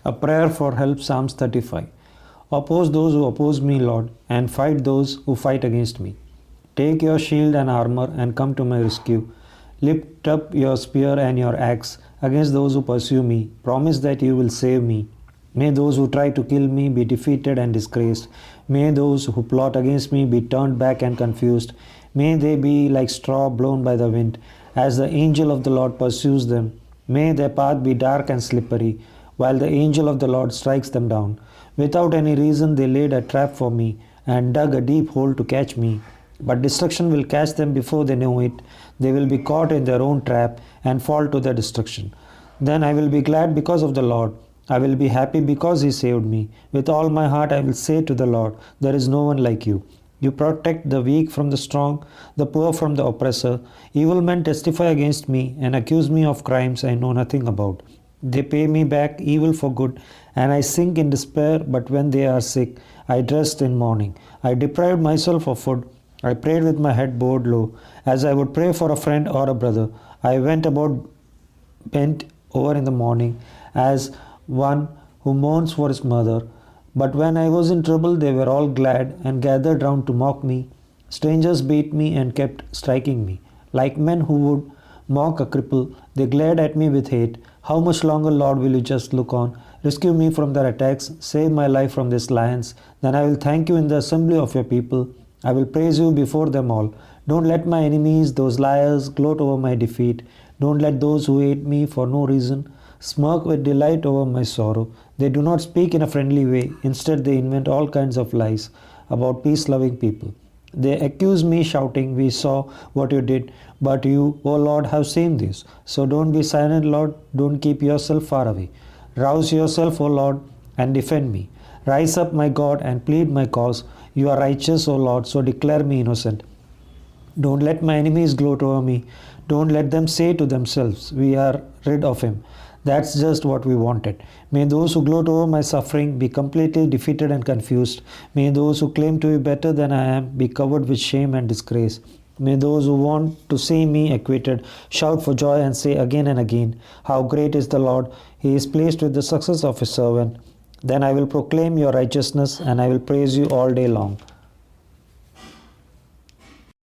A prayer for help, Psalms 35. Oppose those who oppose me, Lord, and fight those who fight against me. Take your shield and armor and come to my rescue. Lift up your spear and your axe against those who pursue me. Promise that you will save me. May those who try to kill me be defeated and disgraced. May those who plot against me be turned back and confused. May they be like straw blown by the wind, as the angel of the Lord pursues them. May their path be dark and slippery, while the angel of the Lord strikes them down. Without any reason they laid a trap for me, and dug a deep hole to catch me. But destruction will catch them before they know it. They will be caught in their own trap and fall to their destruction. Then I will be glad because of the Lord. I will be happy because he saved me. With all my heart I will say to the Lord, there is no one like you. You protect the weak from the strong, the poor from the oppressor. Evil men testify against me and accuse me of crimes I know nothing about. They pay me back evil for good, and I sink in despair, but when they are sick, I dressed in mourning. I deprived myself of food. I prayed with my head bowed low, as I would pray for a friend or a brother. I went about bent over in the morning, as one who mourns for his mother. But when I was in trouble, they were all glad and gathered round to mock me. Strangers beat me and kept striking me. Like men who would mock a cripple, they glared at me with hate. How much longer, Lord, will you just look on? Rescue me from their attacks. Save my life from these lions. Then I will thank you in the assembly of your people. I will praise you before them all. Don't let my enemies, those liars, gloat over my defeat. Don't let those who hate me for no reason smirk with delight over my sorrow. They do not speak in a friendly way. Instead, they invent all kinds of lies about peace-loving people. They accuse me, shouting, we saw what you did, but you, O Lord, have seen this. So don't be silent, Lord. Don't keep yourself far away. Rouse yourself, O Lord, and defend me. Rise up, my God, and plead my cause. You are righteous, O Lord, so declare me innocent. Don't let my enemies gloat over me. Don't let them say to themselves, we are rid of him. That's just what we wanted. May those who gloat over my suffering be completely defeated and confused. May those who claim to be better than I am be covered with shame and disgrace. May those who want to see me acquitted shout for joy and say again and again, how great is the Lord! He is pleased with the success of his servant. Then I will proclaim your righteousness and I will praise you all day long.